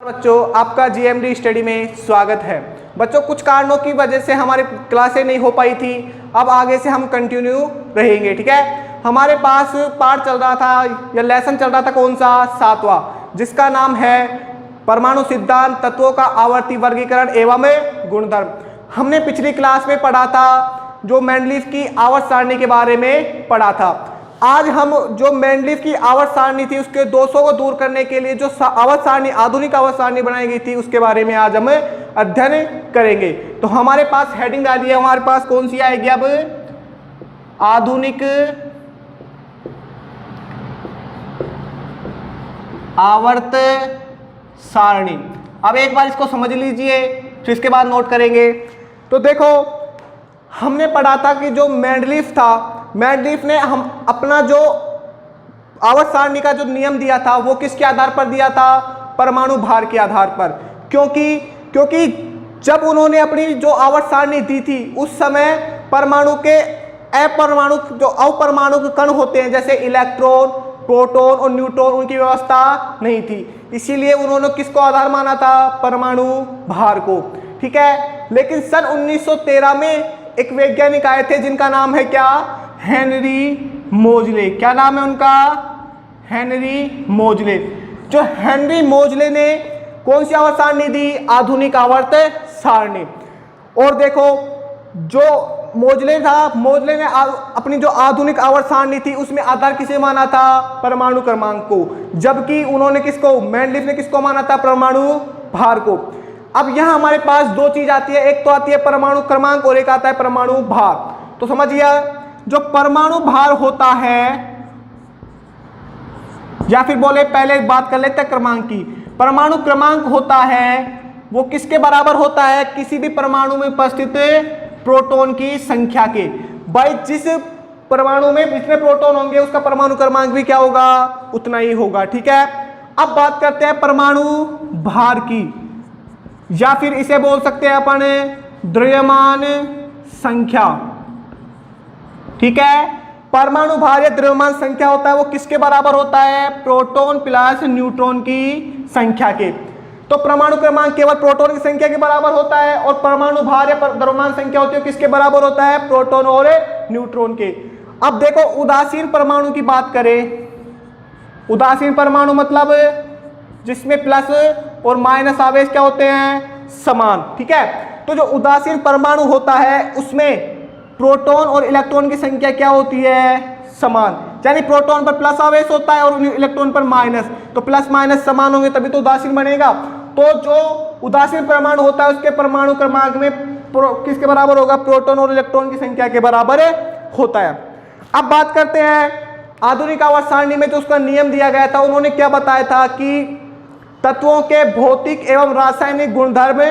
बच्चों, आपका GMD study में स्वागत है। बच्चों, कुछ कारणों की वजह से हमारी क्लासें नहीं हो पाई थी। अब आगे से हम कंटिन्यू रहेंगे, ठीक है। हमारे पास पाठ चल रहा था या लेसन चल रहा था, कौन सा? 7वां, जिसका नाम है परमाणु सिद्धांत, तत्वों का आवर्ती वर्गीकरण एवं गुणधर्म। हमने पिछली क्लास में पढ़ा था जो मेंडलीव की आवर्त सारणी के बारे में पढ़ा था। आज हम जो मेंडलीव की आवर्त सारणी थी उसके दोषों को दूर करने के लिए जो आवर्त सारणी, आधुनिक आवर्त सारणी बनाई गई थी, उसके बारे में आज हम अध्ययन करेंगे। तो हमारे पास हेडिंग डाली है, हमारे पास कौन सी आएगी अब? आधुनिक आवर्त सारणी। अब एक बार इसको समझ लीजिए, फिर इसके बाद नोट करेंगे। तो देखो, हमने पढ़ा था कि जो मेंडलीव था, मेंडलीव ने हम अपना जो आवर्त सारणी का जो नियम दिया था वो किसके आधार पर दिया था? परमाणु भार के आधार पर। क्योंकि जब उन्होंने अपनी जो आवर्त सारणी दी थी उस समय परमाणु के अपरमाणु जो अपरमाणु कण होते हैं जैसे इलेक्ट्रॉन, प्रोटॉन और न्यूट्रॉन, उनकी व्यवस्था नहीं थी। इसीलिए उन्होंने किसको आधार माना था? परमाणु भार को, ठीक है। लेकिन सन 1913 में एक वैज्ञानिक आए थे जिनका नाम है क्या? हेनरी मोजले। क्या नाम है उनका? हेनरी मोजले। जो हेनरी मोजले ने कौन सी आवर्त सारणी दी? आधुनिक आवर्त सारणी। और देखो, जो मोजले था, मोजले ने अपनी जो आधुनिक आवर्त सारणी थी उसमें आधार किसे माना था? परमाणु क्रमांक को। जबकि उन्होंने किसको, मेंडलीव ने किसको माना था? परमाणु भार को। अब यहां हमारे पास दो चीज आती है, एक तो आती है परमाणु क्रमांक और एक आता है परमाणु भार। तो समझिए, जो परमाणु भार होता है, या फिर बोले पहले बात कर लेते हैं क्रमांक की। परमाणु क्रमांक होता है वो किसके बराबर होता है? किसी भी परमाणु में उपस्थित प्रोटॉन की संख्या के। भाई, जिस परमाणु में जितने प्रोटॉन होंगे उसका परमाणु क्रमांक भी क्या होगा? उतना ही होगा, ठीक है। अब बात करते हैं परमाणु भार की, या फिर इसे बोल सकते हैं अपन द्रव्यमान संख्या, ठीक है। परमाणु भार या द्रव्यमान संख्या होता है वो किसके बराबर होता है? प्रोटॉन प्लस न्यूट्रॉन की संख्या के। तो परमाणु क्रमांक केवल प्रोटॉन की संख्या के बराबर होता है और परमाणु भार या द्रव्यमान संख्या होती है किसके बराबर होता है? प्रोटॉन और न्यूट्रॉन के। अब देखो, उदासीन परमाणु की बात करें, उदासीन परमाणु मतलब जिसमें प्लस और माइनस आवेश क्या होते हैं? समान, ठीक है। तो जो उदासीन परमाणु होता है उसमें प्रोटॉन और इलेक्ट्रॉन की संख्या क्या होती है? समान। यानी प्रोटॉन पर प्लस आवेश होता है और इलेक्ट्रॉन पर माइनस, तो प्लस माइनस समान होंगे तभी तो उदासीन बनेगा। तो जो उदासीन परमाणु होता है उसके परमाणु क्रमांक में किसके बराबर होगा? प्रोटॉन और इलेक्ट्रॉन की संख्या के बराबर होता है। अब बात करते हैं आधुनिक आवर्त सारणी में जो उसका नियम दिया गया था, उन्होंने क्या बताया था कि तत्वों के भौतिक एवं रासायनिक गुणधर्म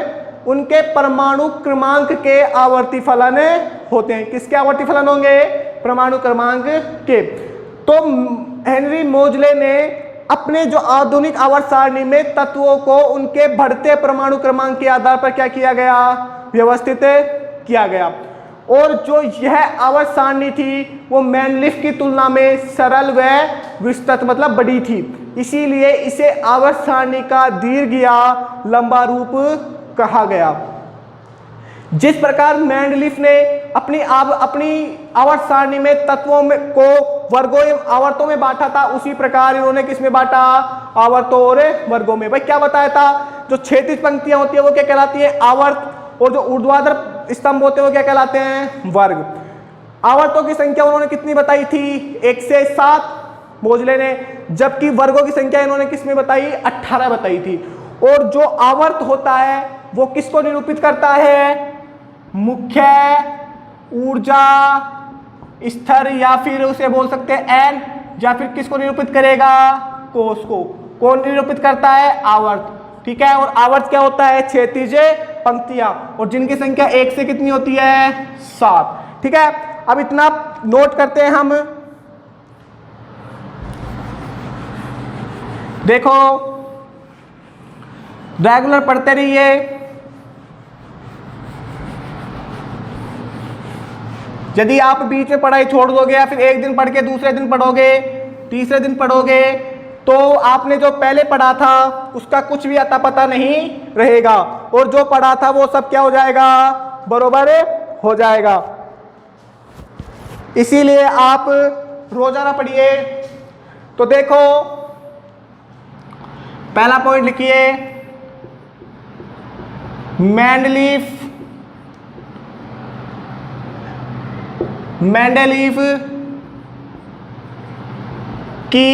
उनके परमाणु क्रमांक के आवर्ती फलन होते हैं। किसके आवर्ती फलन होंगे? परमाणु क्रमांक के। तो हेनरी मोजले ने अपने जो आधुनिक आवर्त सारणी में तत्वों को उनके बढ़ते परमाणु क्रमांक के आधार पर क्या किया गया? व्यवस्थित किया गया। और जो यह आवर्त सारणी थी वो मेंडलीव की तुलना में सरल व विस्तृत मतलब बड़ी थी। इसीलिए इसे आवर्त सारणी का दीर्घ या लंबा रूप कहा गया। जिस प्रकार मेंडलीव ने अपनी आवर्त सारणी में तत्वों में को वर्गों एवं आवर्तों में बांटा था, उसी प्रकार इन्होंने किस में बांटा? आवर्तों और वर्गों में। भाई, क्या बताया था? जो क्षैतिज पंक्तियां होती है वो क्या कहलाती है? आवर्त, और जो ऊर्ध्वाधर स्तंभ होते हैं वो क्या कहलाते हैं? वर्ग। आवर्तों की संख्या उन्होंने कितनी बताई थी? 1 से 7 मोजले ने, जबकि वर्गों की संख्या इन्होंने किसमें बताई? 18 बताई थी। और जो आवर्त होता है वो किसको निरूपित करता है? मुख्य ऊर्जा स्तर, या फिर उसे बोल सकते हैं एन, या फिर किसको निरूपित करेगा? कोष को। कौन निरूपित करता है? आवर्त, ठीक है। और आवर्त क्या होता है? क्षैतिज पंक्तियां, और जिनकी संख्या 1 से कितनी होती है? 7, ठीक है। अब इतना नोट करते हैं हम। देखो, रेगुलर पढ़ते रहिए। यदि आप बीच में पढ़ाई छोड़ दोगे या फिर एक दिन पढ़ के दूसरे दिन पढ़ोगे, तीसरे दिन पढ़ोगे, तो आपने जो पहले पढ़ा था उसका कुछ भी अता पता नहीं रहेगा, और जो पढ़ा था वो सब क्या हो जाएगा, बरोबर हो जाएगा। इसीलिए आप रोजाना पढ़िए। तो देखो पहला पॉइंट लिखिए, मेंडलीफ की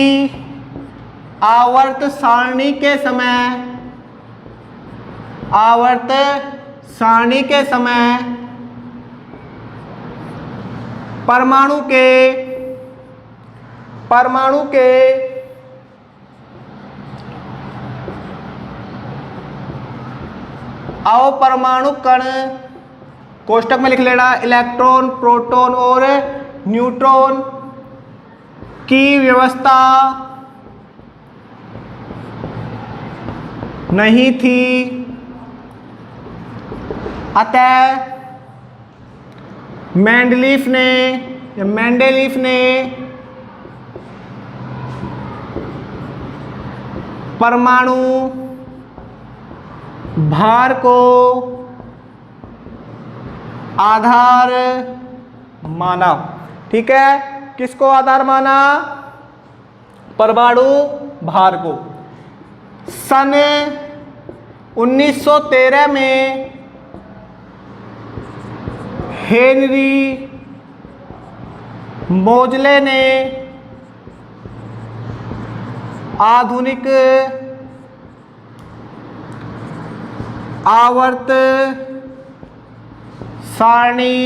आवर्त सारणी के समय परमाणु के अपरमाणु कण, कोष्टक में लिख लेना, इलेक्ट्रॉन, प्रोटॉन और न्यूट्रॉन की व्यवस्था नहीं थी। अतः मेंडलीफ ने परमाणु भार को आधार माना। ठीक है, किसको आधार माना, परमाणु भार को। सन 1913 में हेनरी मोजले ने आधुनिक आवर्त सारणी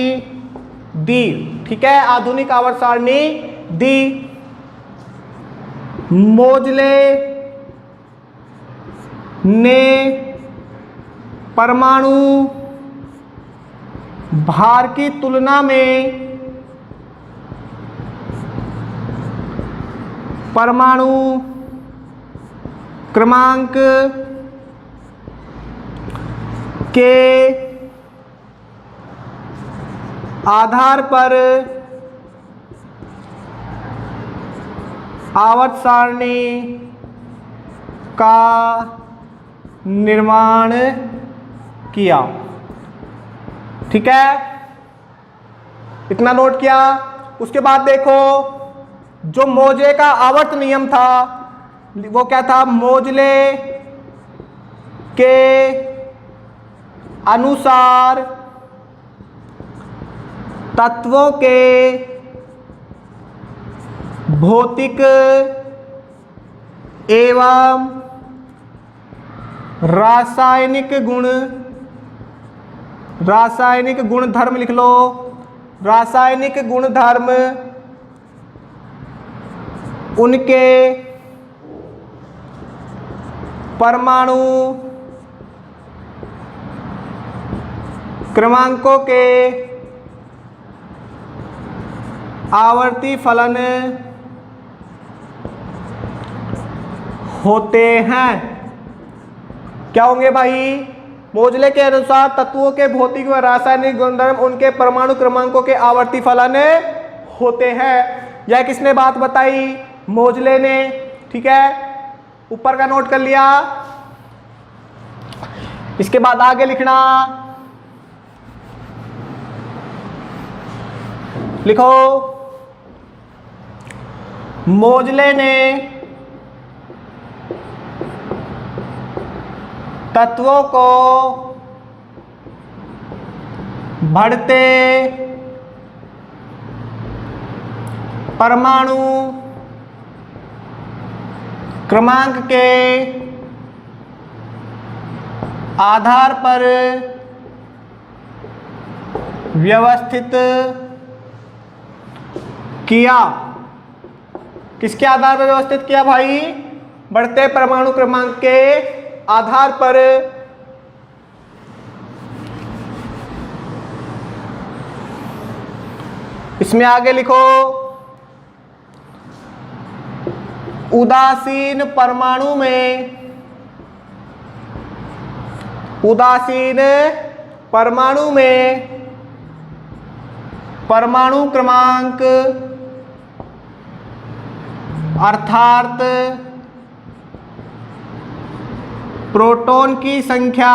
दी। ठीक है, आधुनिक आवर्त सारणी दी। मोजले ने परमाणु भार की तुलना में परमाणु क्रमांक के आधार पर आवर्त सारणी का निर्माण किया। ठीक है, इतना नोट किया। उसके बाद देखो जो मोजे का आवर्त नियम था वो क्या था, मोजले के अनुसार तत्वों के भौतिक एवं रासायनिक गुणधर्म लिख लो, रासायनिक गुणधर्म उनके परमाणु क्रमांकों के आवर्ती फलन होते हैं। क्या होंगे भाई, मोजले के अनुसार तत्वों के भौतिक व रासायनिक गुणधर्म उनके परमाणु क्रमांकों के आवर्ती फलन होते हैं। यह किसने बात बताई, मोजले ने। ठीक है, ऊपर का नोट कर लिया। इसके बाद आगे लिखना, लिखो मोजले ने तत्वों को बढ़ते परमाणु क्रमांक के आधार पर व्यवस्थित किया। किसके आधार पर व्यवस्थित किया भाई, बढ़ते परमाणु क्रमांक के आधार पर। इसमें आगे लिखो उदासीन परमाणु में परमाणु क्रमांक अर्थात प्रोटॉन की संख्या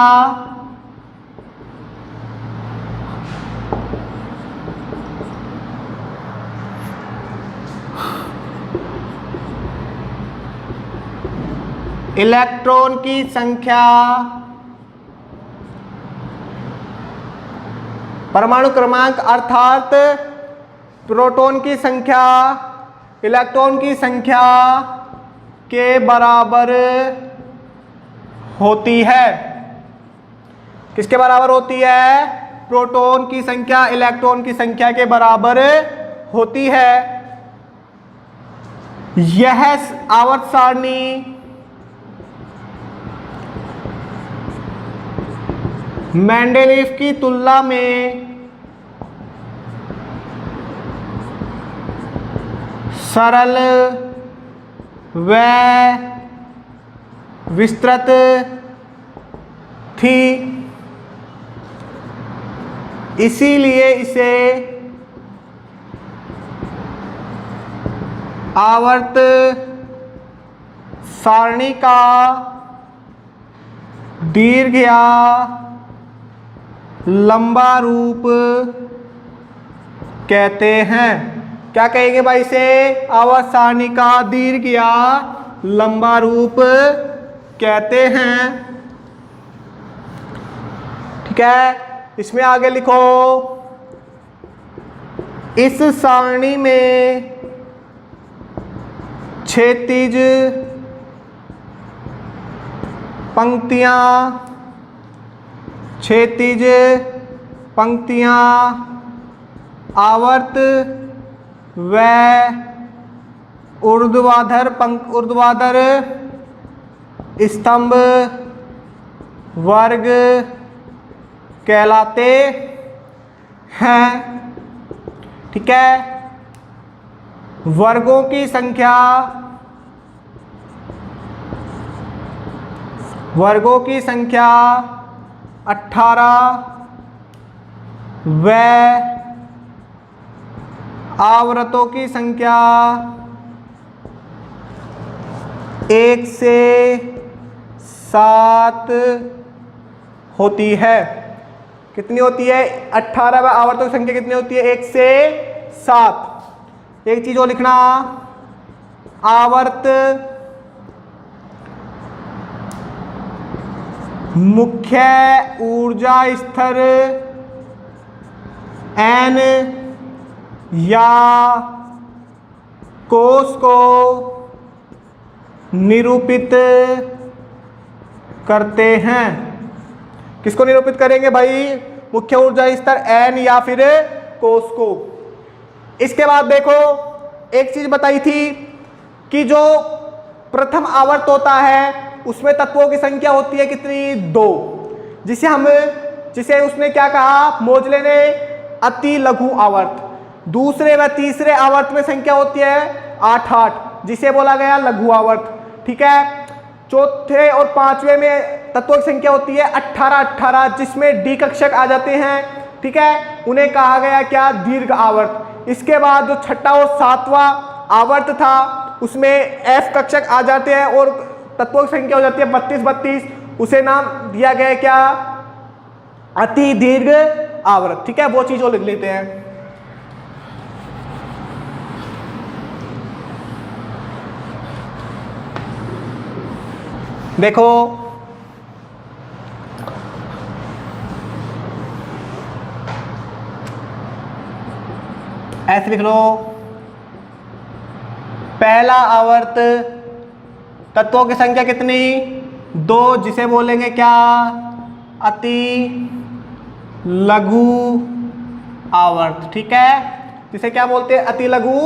इलेक्ट्रॉन की संख्या परमाणु क्रमांक अर्थात प्रोटॉन की संख्या इलेक्ट्रॉन की संख्या के बराबर होती है। किसके बराबर होती है? प्रोटॉन की संख्या इलेक्ट्रॉन की संख्या के बराबर होती है। यह आवर्त सारणी मेंडेलीव की तुलना में सरल व विस्तृत थी, इसीलिए इसे आवर्त सारणी का दीर्घ या लंबा रूप कहते हैं। क्या कहेंगे भाई इसे? आवर्त सारणी का दीर्घ या लंबा रूप कहते हैं। ठीक है, इसमें आगे लिखो, इस सारणी में क्षैतिज पंक्तियां आवर्त व ऊर्ध्वाधर स्तंभ वर्ग कहलाते हैं। ठीक है, वर्गों की संख्या वर्गों की संख्या 18 व आवृतों की संख्या 1 से 7 होती है। कितनी होती है? 18 व आवर्तों की संख्या कितनी होती है? 1 से 7। एक चीज और लिखना, आवर्त मुख्य ऊर्जा स्तर n या कोष को निरूपित करते हैं। किसको निरूपित करेंगे भाई? मुख्य ऊर्जा स्तर n या फिर कोष को। इसके बाद देखो, एक चीज बताई थी कि जो प्रथम आवर्त होता है उसमें तत्वों की संख्या होती है कितनी? 2, जिसे उसने क्या कहा? मोजले ने अति लघु आवर्त। दूसरे व तीसरे आवर्त में संख्या होती है 8, जिसे बोला गया लघु आवर्त। ठीक है, चौथे और पांचवें में तत्वों की संख्या होती है 18, जिसमें डी कक्षक आ जाते हैं। ठीक है, उन्हें कहा गया क्या? दीर्घ आवर्त। इसके बाद जो छठा और सातवां आवर्त था उसमें एफ कक्षक आ जाते हैं और तत्वों की संख्या हो जाती है 32, उसे नाम दिया गया क्या? अति दीर्घ आवर्त। ठीक है, वो चीज वो लिख लेते हैं। देखो, ऐसे लिख लो, पहला आवर्त तत्वों की संख्या कितनी? 2, जिसे बोलेंगे क्या? अति लघु आवर्त। ठीक है, जिसे क्या बोलते हैं? अति लघु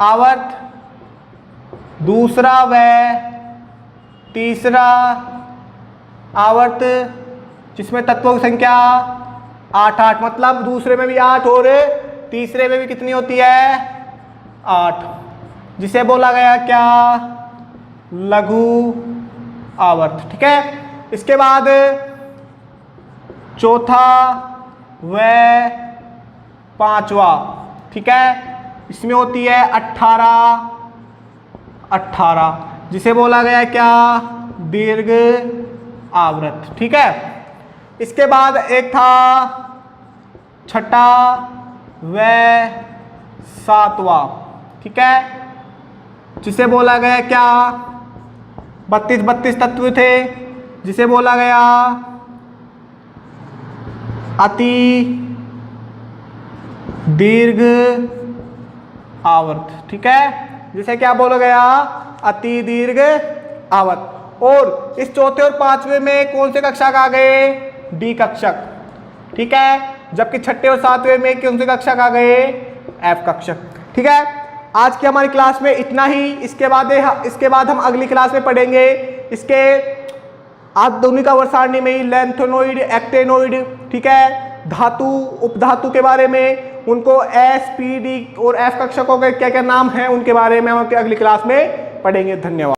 आवर्त। दूसरा व तीसरा आवर्त जिसमें तत्वों की संख्या 8, मतलब दूसरे में भी 8 और तीसरे में भी कितनी होती है? 8, जिसे बोला गया क्या? लघु आवर्त। ठीक है, इसके बाद चौथा व पांचवा। ठीक है, इसमें होती है 18, जिसे बोला गया क्या? दीर्घ आवृत। ठीक है, इसके बाद एक था छठा व सातवां। ठीक है, जिसे बोला गया क्या, 32 तत्व थे, जिसे बोला गया अति दीर्घ आवर्त। ठीक है, जिसे क्या बोला गया, अति दीर्घ आवर्त। और इस चौथे और पांचवें में कौन से कक्षक आ गए, डी कक्षक। ठीक है, जबकि छठे और सातवें में कौन से कक्षक आ गए, एफ कक्षक। ठीक है, आज की हमारी क्लास में इतना ही। इसके बाद हम अगली क्लास में पढ़ेंगे इसके आधुनिक आवर्त सारणी में ही लैंथेनोइड, एक्टेनोइड, ठीक है, धातु उपधातु के बारे में, उनको एस, पी, डी और एफ कक्षकों के क्या क्या नाम हैं उनके बारे में हम अगली क्लास में पढ़ेंगे। धन्यवाद।